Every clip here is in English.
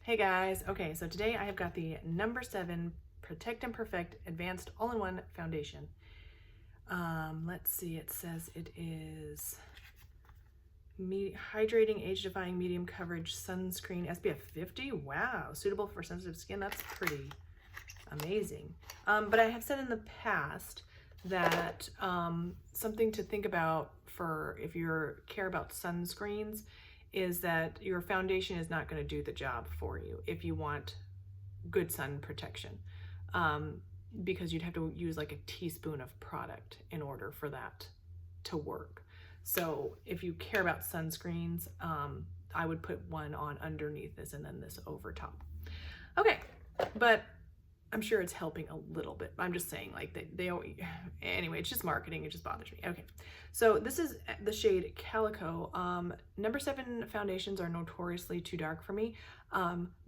Hey guys, okay, so today I have got the No7 Protect and Perfect Advanced All-in-One Foundation. Let's see, it says it is hydrating, age-defying, medium coverage sunscreen, SPF 50. Wow, suitable for sensitive skin. That's pretty amazing. But I have said in the past that something to think about for if you care about sunscreens is that your foundation is not going to do the job for you if you want good sun protection, because you'd have to use like a teaspoon of product in order for that to work. So if you care about sunscreens, I would put one on underneath this and then this over top. Okay, but I'm sure it's helping a little bit. I'm just saying, like, they always, anyway, it's just marketing. It just bothers me. Okay, so this is the shade Calico. No7 foundations are notoriously too dark for me,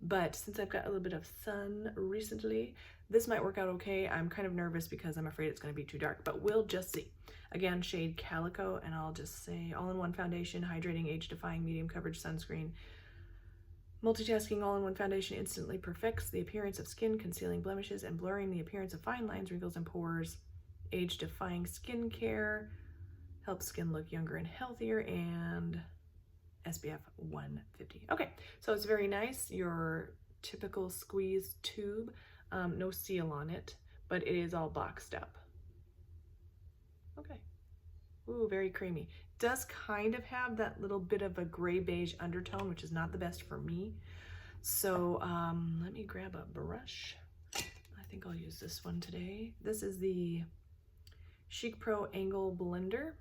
but since I've got a little bit of sun recently, this might work out okay. I'm kind of nervous because I'm afraid it's going to be too dark, but we'll just see. Again, shade Calico, and I'll just say all-in-one foundation, hydrating, age-defying, medium coverage sunscreen. Multitasking all-in-one foundation instantly perfects the appearance of skin, concealing blemishes and blurring the appearance of fine lines, wrinkles, and pores. Age-defying skincare, helps skin look younger and healthier, and SPF 150. Okay, so it's very nice. Your typical squeeze tube, no seal on it, but it is all boxed up. Okay. Ooh, very creamy. Does kind of have that little bit of a gray beige undertone, which is not the best for me. So let me grab a brush. I think I'll use this one today. This is the Chic Pro Angle Blender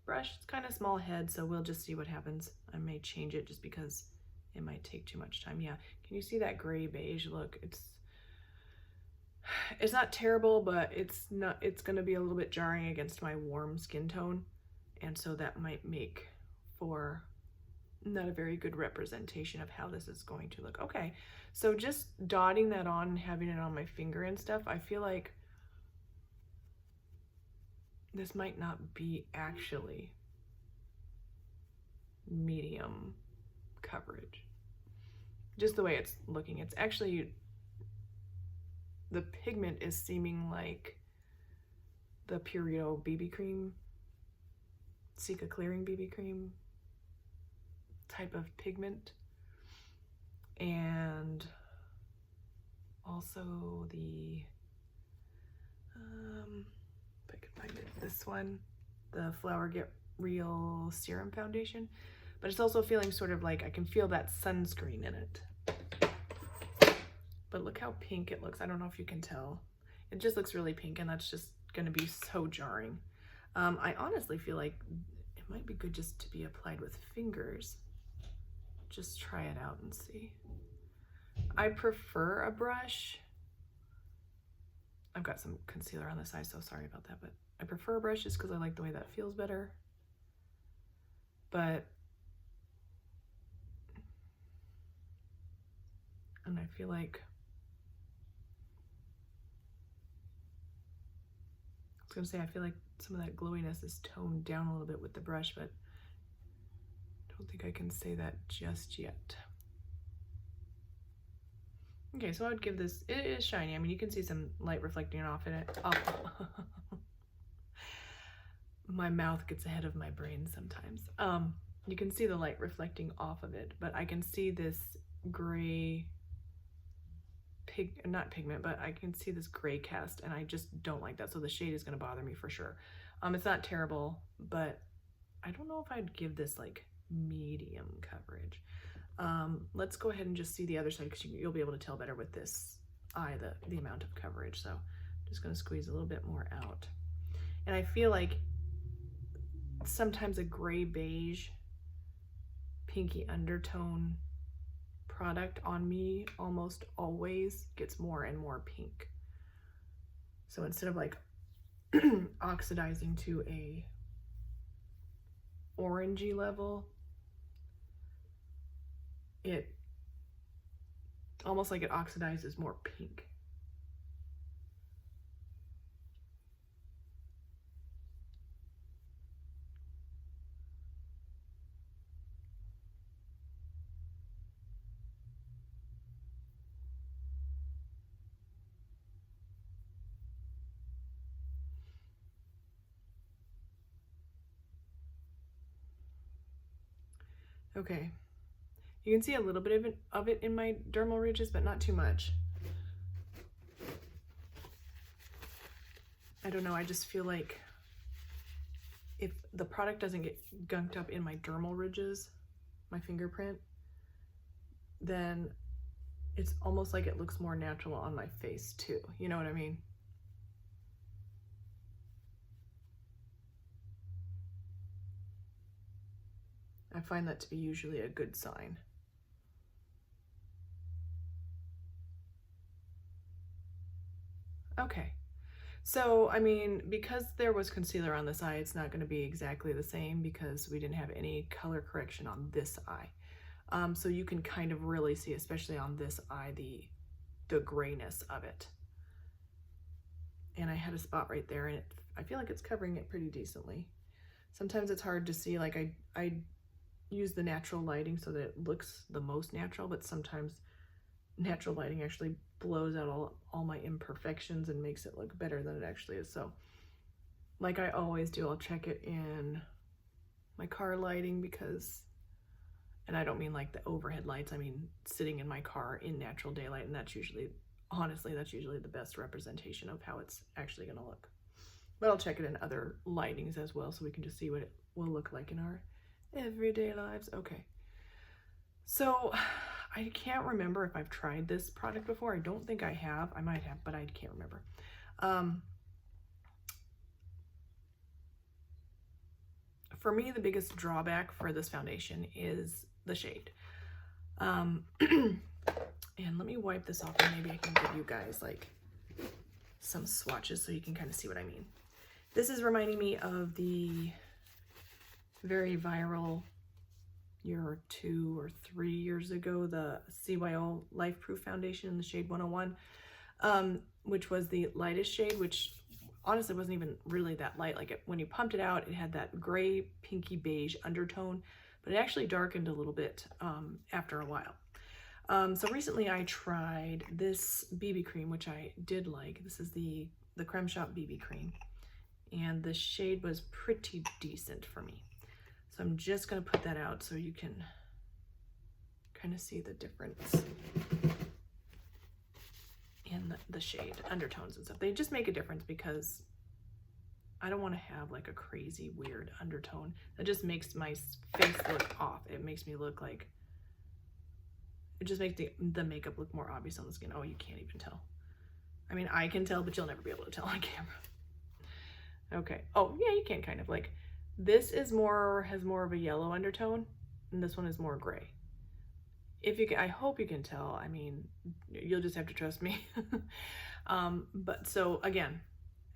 brush. It's kind of small head, so we'll just see what happens. I may change it just because it might take too much time. Yeah, can you see that gray beige look? It's not terrible, but it's going to be a little bit jarring against my warm skin tone. And so that might make for not a very good representation of how this is going to look. Okay, so just dotting that on and having it on my finger and stuff, I feel like this might not be actually medium coverage. Just the way it's looking. It's actually, the pigment is seeming like the Purito BB cream, Cica clearing BB cream type of pigment, and also the if I can find it, this one, the Flower Get Real Serum Foundation, but it's also feeling sort of like I can feel that sunscreen in it. But look how pink it looks. I don't know if you can tell. It just looks really pink, and that's just going to be so jarring. I honestly feel like it might be good just to be applied with fingers. Just try it out and see. I prefer a brush. I've got some concealer on the side, so sorry about that, but I prefer a brush just because I like the way that feels better. And I feel like, I was gonna say, I feel like some of that glowiness is toned down a little bit with the brush, but I don't think I can say that just yet. Okay, so I would give this, it is shiny. I mean, you can see some light reflecting off in it. Oh. My mouth gets ahead of my brain sometimes. You can see the light reflecting off of it, but I can see this gray not pigment, but I can see this gray cast, and I just don't like that. So the shade is going to bother me for sure. It's not terrible, but I don't know if I'd give this like medium coverage. Let's go ahead and just see the other side, because you'll be able to tell better with this eye the amount of coverage. So I'm just going to squeeze a little bit more out. And I feel like sometimes a gray beige pinky undertone product on me almost always gets more and more pink. So instead of like oxidizing to a orangey level, it almost like it oxidizes more pink. Okay, you can see a little bit of it in my dermal ridges, but not too much. I don't know, I just feel like if the product doesn't get gunked up in my dermal ridges, my fingerprint, then it's almost like it looks more natural on my face too. You know what I mean? I find that to be usually a good sign. Okay. So, I mean, because there was concealer on this eye, it's not going to be exactly the same because we didn't have any color correction on this eye. So you can kind of really see, especially on this eye, the grayness of it. And I had a spot right there, and I feel like it's covering it pretty decently. Sometimes it's hard to see, like I use the natural lighting so that it looks the most natural, but sometimes natural lighting actually blows out all my imperfections and makes it look better than it actually is. So like I always do, I'll check it in my car lighting because, and I don't mean like the overhead lights, I mean sitting in my car in natural daylight, and that's usually, honestly, that's usually the best representation of how it's actually going to look. But I'll check it in other lightings as well so we can just see what it will look like in our everyday lives. Okay, so I can't remember if I've tried this product before. I don't think I have. I might have, but I can't remember. For me, the biggest drawback for this foundation is the shade. And let me wipe this off, and maybe I can give you guys like some swatches so you can kind of see what I mean. This is reminding me of the very viral year or 2 or 3 years ago, the CYO Life Proof Foundation in the shade 101, which was the lightest shade, which honestly wasn't even really that light. Like when you pumped it out, it had that gray, pinky beige undertone, but it actually darkened a little bit after a while. So recently I tried this BB cream, which I did like. This is the Creme Shop BB cream, and the shade was pretty decent for me. So I'm just going to put that out so you can kind of see the difference in the shade, undertones and stuff. They just make a difference because I don't want to have like a crazy weird undertone that just makes my face look off. It makes me look like, it just makes the makeup look more obvious on the skin. Oh, you can't even tell. I mean, I can tell, but you'll never be able to tell on camera. Okay. Oh, yeah, you can kind of like. This is has more of a yellow undertone, and this one is more gray. If you can, I hope you can tell. I mean, you'll just have to trust me. But so again,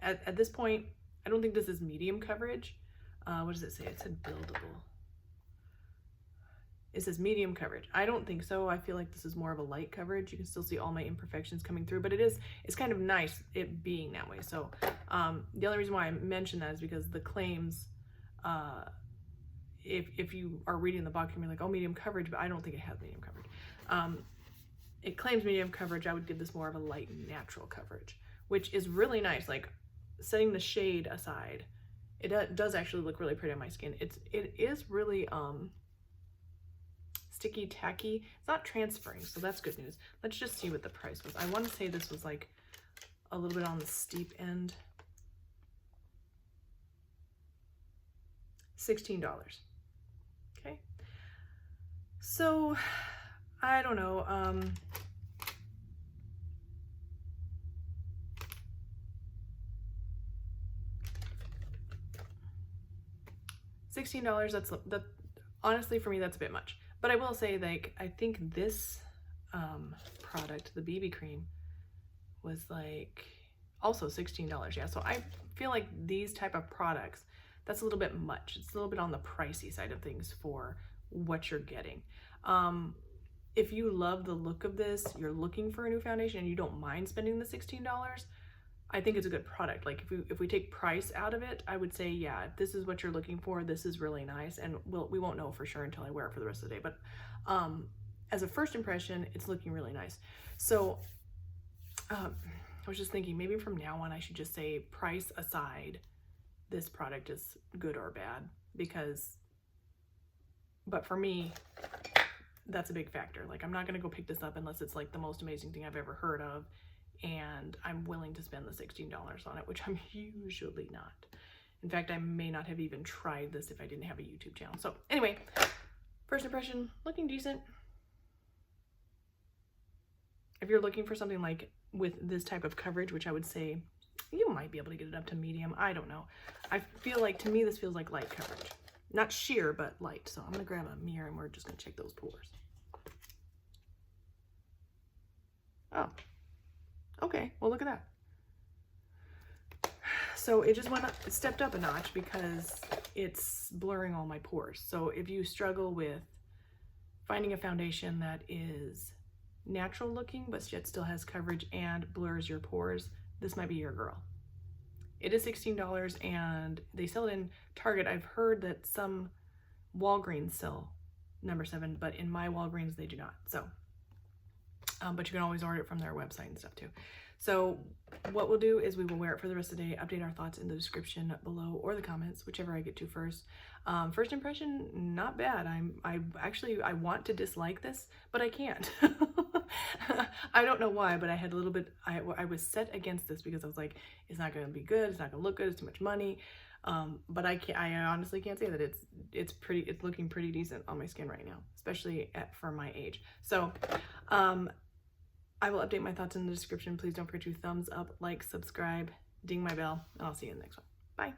at this point, I don't think this is medium coverage. What does it say? It said buildable. It says medium coverage. I don't think so. I feel like this is more of a light coverage. You can still see all my imperfections coming through, but it's kind of nice it being that way. So the only reason why I mention that is because the claims, if you are reading the box, you're like, oh, medium coverage, but I don't think it has medium coverage. It claims medium coverage. I would give this more of a light natural coverage, which is really nice. Like setting the shade aside, it does actually look really pretty on my skin. It is really sticky tacky. It's not transferring, so that's good news. Let's just see what the price was. I want to say this was like a little bit on the steep end. $16. Okay, so I don't know, $16, that honestly for me that's a bit much. But I will say, like, I think this product, the BB cream, was like also $16. Yeah, so I feel like these type of products, that's a little bit much. It's a little bit on the pricey side of things for what you're getting. If you love the look of this, you're looking for a new foundation and you don't mind spending the $16, I think it's a good product. Like if we take price out of it, I would say, yeah, if this is what you're looking for, this is really nice. And we won't know for sure until I wear it for the rest of the day. But as a first impression, it's looking really nice. So I was just thinking maybe from now on, I should just say price aside, this product is good or bad, because but for me, that's a big factor. Like, I'm not going to go pick this up unless it's like the most amazing thing I've ever heard of, and I'm willing to spend the $16 on it, which I'm usually not. In fact, I may not have even tried this if I didn't have a YouTube channel. So anyway, first impression, looking decent. If you're looking for something like with this type of coverage, which I would say you might be able to get it up to medium. I don't know. I feel like, to me, this feels like light coverage. Not sheer, but light. So I'm going to grab a mirror and we're just going to check those pores. Oh, okay. Well, look at that. So it just it stepped up a notch because it's blurring all my pores. So if you struggle with finding a foundation that is natural looking, but yet still has coverage and blurs your pores, this might be your girl. It is $16 and they sell it in Target. I've heard that some Walgreens sell No7, but in my Walgreens they do not. So, but you can always order it from their website and stuff too. So what we'll do is we will wear it for the rest of the day, update our thoughts in the description below or the comments, whichever I get to first. First impression, not bad. I want to dislike this, but I can't. I don't know why, but I had a little bit, I was set against this because I was like, it's not going to be good. It's not going to look good. It's too much money. But I honestly can't say that it's looking pretty decent on my skin right now, especially for my age. So, I will update my thoughts in the description. Please don't forget to thumbs up, like, subscribe, ding my bell, and I'll see you in the next one. Bye.